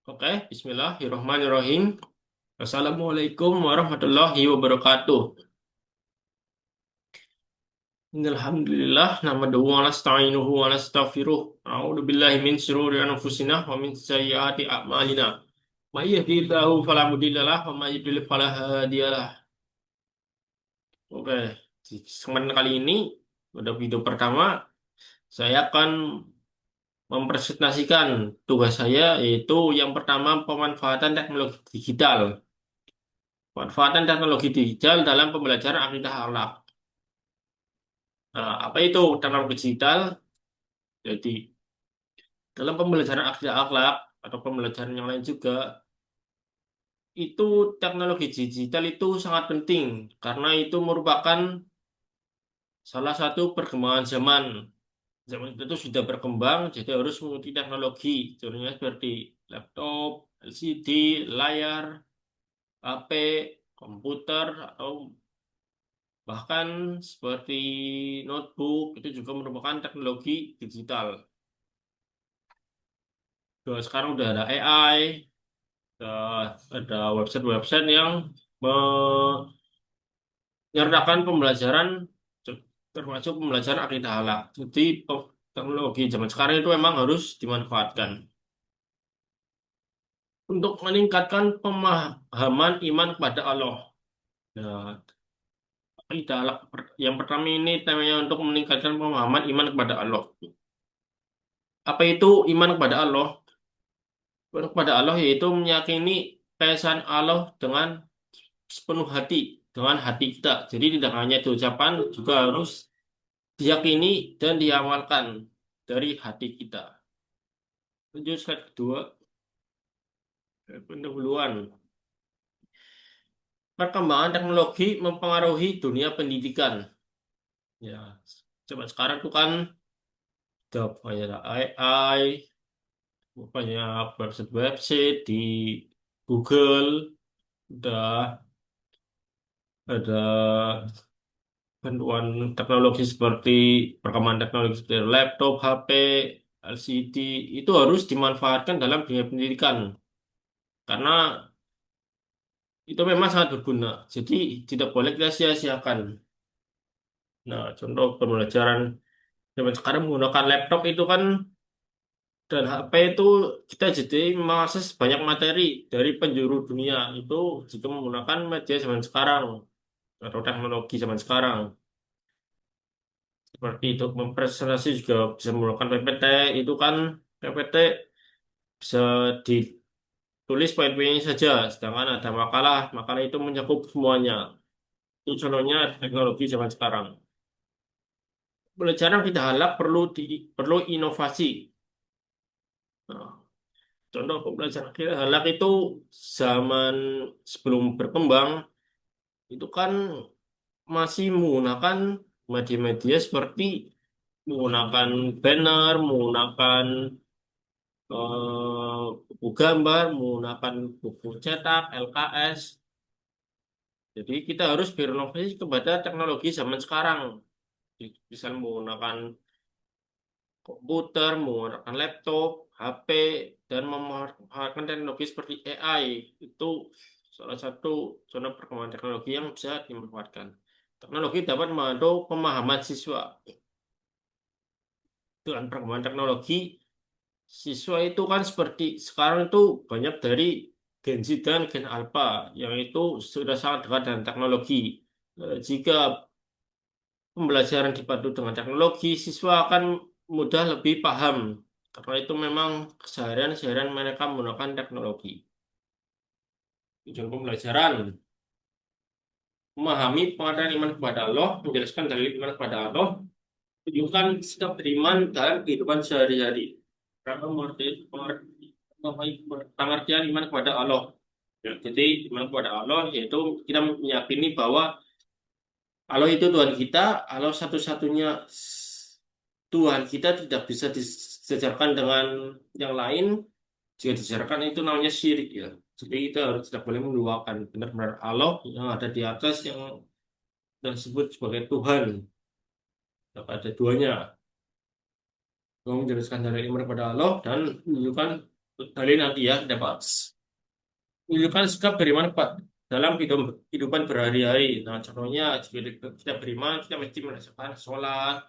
Oke, Bismillahirrahmanirrahim. Assalamualaikum warahmatullahi wabarakatuh. Alhamdulillah, nahmaduhu wa nasta'inuhu wa nastaghfiruh. A'udzu billahi min syururi anfusina wa min sayyiati a'malina. May yahdihillahu fala mudhillalah wa may yudlil fala hadiyalah. Oke, di kesempatan kali ini pada video pertama saya akan mempresentasikan tugas saya yaitu yang pertama pemanfaatan teknologi digital. Manfaatan teknologi digital dalam pembelajaran akidah akhlak. Nah, apa itu teknologi digital? Jadi, dalam pembelajaran akidah akhlak atau pembelajaran yang lain juga, itu teknologi digital itu sangat penting karena itu merupakan salah satu perkembangan zaman. Zaman itu sudah berkembang, jadi harus mengikuti teknologi. Contohnya seperti laptop, LCD, layar, HP, komputer, atau bahkan seperti notebook itu juga merupakan teknologi digital. Sekarang udah ada AI, ada website-website yang menyertakan pembelajaran termasuk pembelajaran akidah halal. Jadi teknologi zaman sekarang itu memang harus dimanfaatkan untuk meningkatkan pemahaman iman kepada Allah. Nah, akidah halal yang pertama ini temanya untuk meningkatkan pemahaman iman kepada Allah. Apa itu iman kepada Allah? Iman kepada Allah yaitu meyakini keesaan Allah dengan sepenuh hati, dengan hati kita. Jadi tidak hanya diucapkan, juga harus diyakini dan diamalkan dari hati kita. Lanjut slide kedua, pendahuluan. Perkembangan teknologi mempengaruhi dunia pendidikan. Ya, coba sekarang tuh kan udah banyak AI, banyak website-website di Google, udah ada bantuan teknologi seperti perkembangan teknologi seperti laptop, HP, LCD itu harus dimanfaatkan dalam dunia pendidikan karena itu memang sangat berguna. Jadi tidak boleh kita sia-siakan. Nah, contoh pembelajaran zaman sekarang menggunakan laptop itu kan dan HP itu kita jadi mengakses banyak materi dari penjuru dunia itu jika menggunakan media zaman sekarang atau teknologi zaman sekarang. Seperti itu mempresentasi juga bisa menggunakan PPT itu kan PPT bisa ditulis poin-poinnya saja sedangkan ada makalah itu mencakup semuanya itu contohnya teknologi zaman sekarang. Pembelajaran tidak halal perlu inovasi. Nah, contoh pembelajaran tidak halal itu zaman sebelum berkembang itu kan masih menggunakan media-media seperti menggunakan banner, menggunakan buku gambar, menggunakan buku cetak, LKS. Jadi kita harus berinovasi kepada teknologi zaman sekarang. Bisa menggunakan komputer, menggunakan laptop, HP, dan memanfaatkan teknologi seperti AI. Itu salah satu contoh perkembangan teknologi yang bisa dimanfaatkan. Teknologi dapat membantu pemahaman siswa. Dengan perkembangan teknologi, siswa itu kan seperti sekarang itu banyak dari Gen Z dan Gen Alpha yang itu sudah sangat dekat dengan teknologi. Jika pembelajaran dipandu dengan teknologi, siswa akan mudah lebih paham karena itu memang keseharian-keseharian mereka menggunakan teknologi. Tujuan pembelajaran memahami pengertian iman kepada Allah, menjelaskan dalil iman kepada Allah, tunjukkan sikap beriman dalam kehidupan sehari-hari. Karena pengertian iman kepada Allah. Ya, jadi iman kepada Allah yaitu kita meyakini bahwa Allah itu Tuhan kita, Allah satu-satunya Tuhan kita tidak bisa disejarkan dengan yang lain. Jika disejarkan itu namanya syirik ya. Jadi kita harus tidak boleh menduakan benar-benar Allah yang ada di atas yang disebut sebagai Tuhan. Tidak ada duanya. Mau menjelaskan dari iman kepada Allah dan menunjukkan Dalil nanti ya dapat menunjukkan sikap beriman Pak dalam kehidupan berhari-hari. Nah, contohnya jika kita beriman, kita mesti melaksanakan sholat,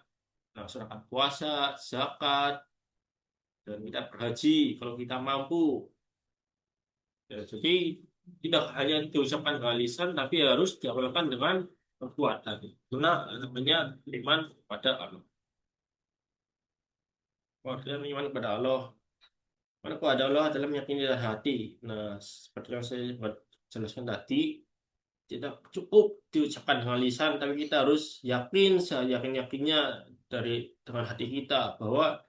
melaksanakan puasa, zakat, dan kita berhaji kalau kita mampu. Ya, jadi tidak hanya diucapkan dengan lisan, tapi harus diamalkan dengan perbuatan. Itulah namanya iman kepada Allah. Kemudian iman kepada Allah. Iman kepada Allah adalah meyakini dalam hati. Nah, seperti yang saya jelaskan tadi, tidak cukup diucapkan dengan lisan, tapi kita harus yakin, seyakin-yakinnya dengan hati kita bahwa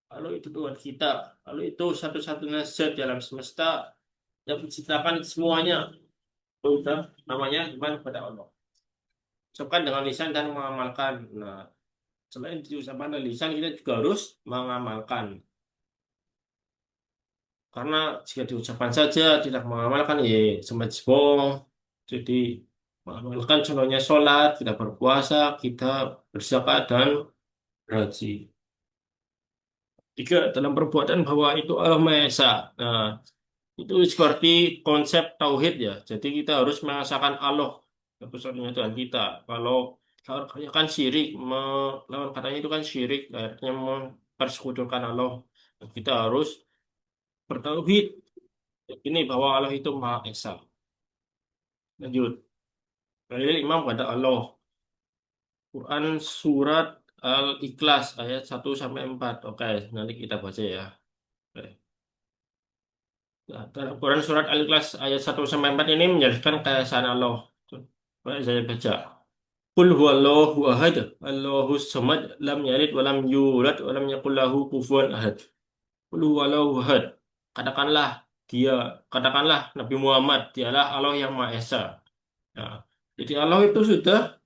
Allah itu Tuhan kita. Allah itu satu-satunya zat di alam semesta yang menciptakan semuanya. Udah namanya iman kepada Allah. Ucapkan dengan lisan dan mengamalkan. Nah, selain diucapkan dengan lisan, kita juga harus mengamalkan. Karena jika diucapkan saja, tidak mengamalkan, ya sempat bohong. Jadi, mengamalkan contohnya sholat, kita berpuasa, kita berzakat, dan berhaji. Tiga, dalam perbuatan bahwa itu Allah Maha Esa. Nah, itu seperti konsep tauhid ya. Jadi kita harus mengesahkan Allah satu-satunya Tuhan kita. Kalau katanya kan syirik, lawan katanya itu kan syirik, artinya mempersekutukan Allah. Kita harus bertauhid. Ini bahwa Allah itu Maha Esa. Lanjut. Dalil imam pada Allah. Quran surat Al-Ikhlas ayat 1 sampai 4. Oke, nanti kita baca ya. Oke. Nah, dalam Quran surat Al-Ikhlas ayat 1 sampai 4 ini menjelaskan keesaan Allah. Baik, saya baca. Qul huwallahu ahad, Allahus samad, lam yalid walam yulad walam yakul lahu kufuwan ahad. Qul huwallahu ahad. Katakanlah dia, katakanlah Nabi Muhammad, dialah Allah yang Maha Esa. Nah, jadi Allah itu sudah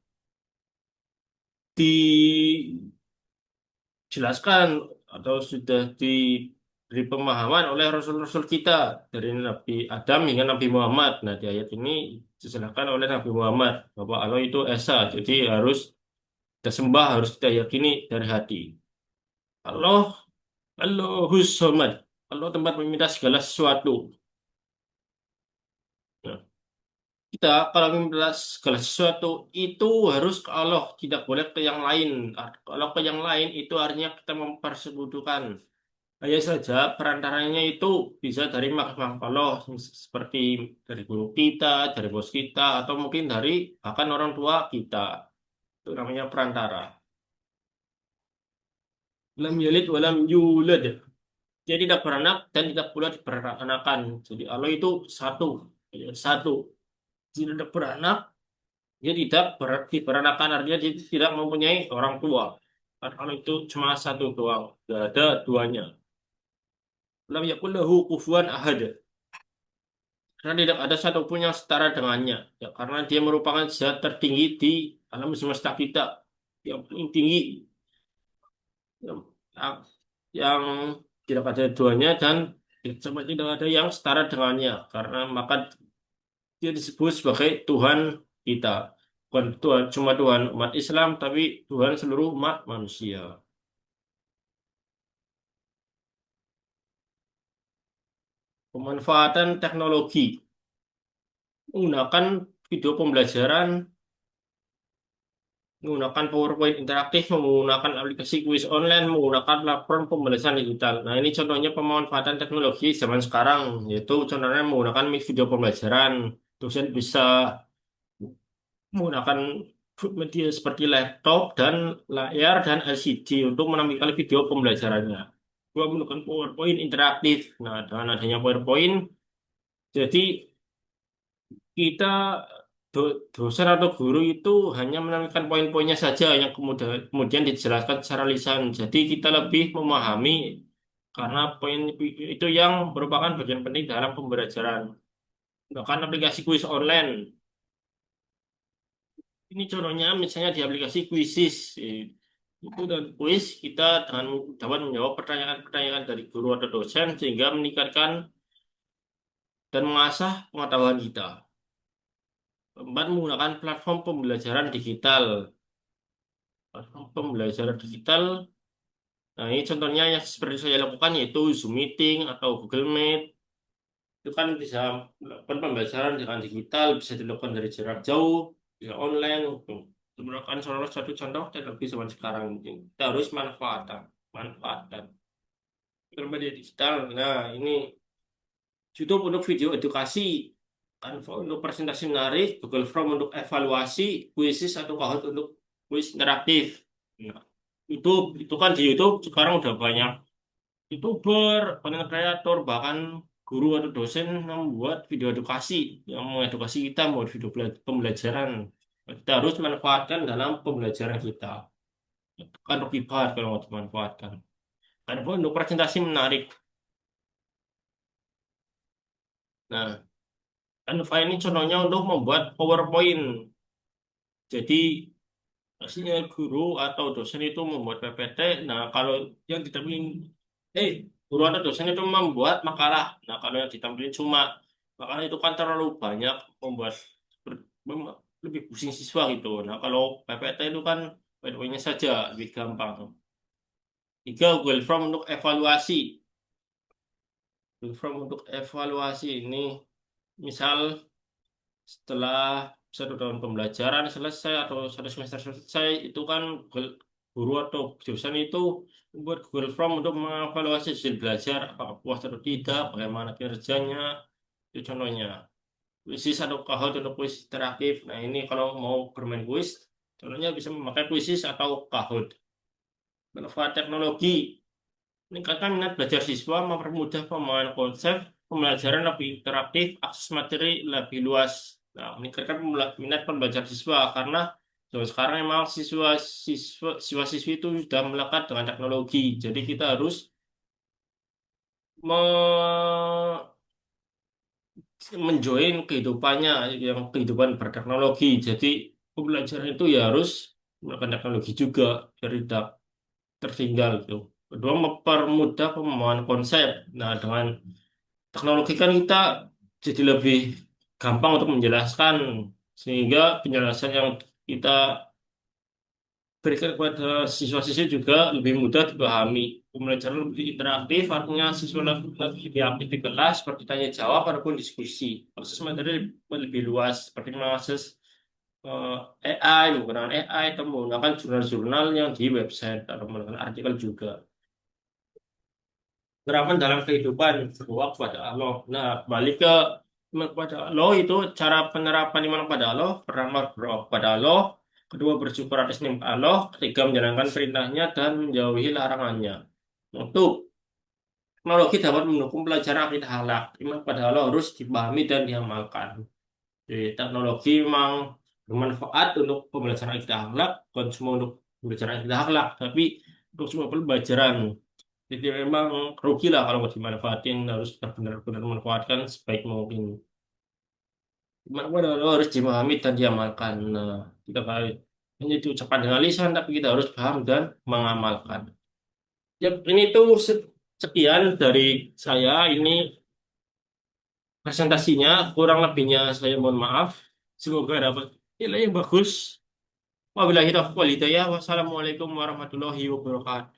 dijelaskan atau sudah diberi pemahaman oleh Rasul-Rasul kita dari Nabi Adam hingga Nabi Muhammad. Nah, di ayat ini dijelaskan oleh Nabi Muhammad bahwa Allah itu Esa, jadi harus kita sembah, harus kita yakini dari hati. Allah, Allahus Samad. Allah tempat meminta segala sesuatu. Nah, kita kalau meminta segala sesuatu itu harus ke Allah, tidak boleh ke yang lain. Kalau ke yang lain itu artinya kita mempersekutukan. Hanya saja perantaranya itu bisa dari makhluk Allah seperti dari guru kita, dari bos kita, atau mungkin dari bahkan orang tua kita. Itu namanya perantara. Lam yalid walam yulad. Dia tidak beranak dan tidak pula diperanakan. Jadi Allah itu satu, ya, satu. Dia tidak beranak, dia tidak diperanakan, artinya dia tidak mempunyai orang tua. Karena Allah itu cuma satu doang, tidak ada duanya. Lam yakul lahu kufuwan ahad. Karena tidak ada satupun yang setara dengannya. Ya, karena dia merupakan zat tertinggi di alam semesta kita. Yang paling tinggi. Yang, yang tidak ada duanya dan sama tidak ada yang setara dengannya. Karena maka dia disebut sebagai Tuhan kita. Bukan Tuhan, cuma Tuhan umat Islam, tapi Tuhan seluruh umat manusia. Pemanfaatan teknologi. Menggunakan video pembelajaran, menggunakan PowerPoint interaktif, menggunakan aplikasi kuis online, menggunakan platform pembelajaran digital. Nah, ini contohnya pemanfaatan teknologi zaman sekarang, yaitu contohnya menggunakan video pembelajaran. Dosen bisa menggunakan media seperti laptop dan layar dan LCD untuk menampilkan video pembelajarannya. Gua menggunakan PowerPoint interaktif. Nah, dengan adanya PowerPoint, jadi kita dosen atau guru itu hanya menampilkan poin-poinnya saja yang kemudian dijelaskan secara lisan. Jadi kita lebih memahami karena poin itu yang merupakan bagian penting dalam pembelajaran. Bahkan aplikasi kuis online. Ini contohnya misalnya di aplikasi Quizizz. Itu dan kuis kita dengan dapat menjawab pertanyaan-pertanyaan dari guru atau dosen sehingga meningkatkan dan mengasah pengetahuan kita. Keempat, menggunakan platform pembelajaran digital. Platform pembelajaran digital Nah, ini contohnya yang seperti saya lakukan yaitu Zoom Meeting atau Google Meet. Itu kan bisa melakukan pembelajaran dengan digital, bisa dilakukan dari jarak jauh, bisa online. Itu merupakan salah satu contoh teknologi zaman sekarang. Kita harus manfaatkan media digital. Nah, ini YouTube untuk video edukasi, Canva untuk presentasi menarik, Google Form untuk evaluasi, Quizzes atau Kahoot untuk kuis interaktif. Nah, YouTube itu kan di YouTube sekarang udah banyak YouTuber, konten kreator, bahkan guru atau dosen membuat video edukasi yang mengedukasi kita membuat video pembelajaran. Kita harus manfaatkan dalam pembelajaran kita. Kan lebih banget kalau mau dimanfaatkan. Canva untuk presentasi menarik. Nah, Canva ini contohnya untuk membuat PowerPoint. Jadi pastinya guru atau dosen itu membuat PPT. Nah, kalau yang ditampilkan, eh, guru atau dosen itu membuat makalah. Nah, kalau yang ditampilkan cuma makalah itu kan terlalu banyak membuat lebih pusing siswa gitu. Nah, kalau PPT itu kan PowerPoint-nya saja lebih gampang. Tiga, Google Form untuk evaluasi. Google Form untuk evaluasi ini, misal setelah satu tahun pembelajaran selesai atau satu semester selesai itu kan guru atau dosen itu membuat Google Form untuk mengevaluasi hasil belajar apakah puas atau tidak, bagaimana kinerjanya, itu contohnya. Quizzes atau Kahoot untuk kuis interaktif. Nah, ini kalau mau bermain kuis contohnya bisa memakai Quizzes atau Kahoot. Manfaat teknologi meningkatkan minat belajar siswa, mempermudah pemahaman konsep, pembelajaran lebih interaktif, akses materi lebih luas. Nah, meningkatkan minat pembelajar siswa karena zaman sekarang memang siswa-siswi itu sudah melekat dengan teknologi. Jadi kita harus me- menjoin kehidupannya, yang kehidupan berteknologi. Jadi pembelajaran itu ya harus menggunakan teknologi juga, biar tidak tertinggal gitu. Kedua, mempermudah pemahaman konsep. Nah, dengan teknologi kan kita jadi lebih gampang untuk menjelaskan, sehingga penjelasan yang kita berikan kepada siswa-siswi juga lebih mudah dipahami. Pembelajaran lebih interaktif, artinya siswa lebih aktif di kelas, seperti tanya jawab ataupun diskusi. Akses materi lebih luas, seperti mengakses AI, menggunakan AI, atau menggunakan jurnal-jurnal yang di website, atau menggunakan artikel juga. Harapan dalam kehidupan berdoa kepada Allah. Nah, balik ke iman kepada Allah itu cara penerapan iman kepada Allah. Pertama, berdoa kepada Allah. Kedua, bersyukur atas nikmat Allah. Ketiga, menjalankan perintahnya dan menjauhi larangannya. Untuk teknologi dapat mendukung pelajaran akidah akhlak. Iman kepada Allah harus dipahami dan diamalkan. Jadi, teknologi memang bermanfaat untuk pembelajaran akidah akhlak, bukan cuma untuk pembelajaran akidah akhlak, tapi untuk semua pembelajaran. Jadi memang rugi lah kalau mau dimanfaatin, harus benar-benar memanfaatkan sebaik mungkin. Gimana lo harus dimahami dan diamalkan. Nah, kita kali hanya diucapkan dengan lisan, tapi kita harus paham dan mengamalkan. Ya, ini tuh sekian dari saya. Ini presentasinya, kurang lebihnya saya mohon maaf. Semoga dapat nilai yang bagus. Wabillahi taufiq wal hidayah. Wassalamualaikum warahmatullahi wabarakatuh.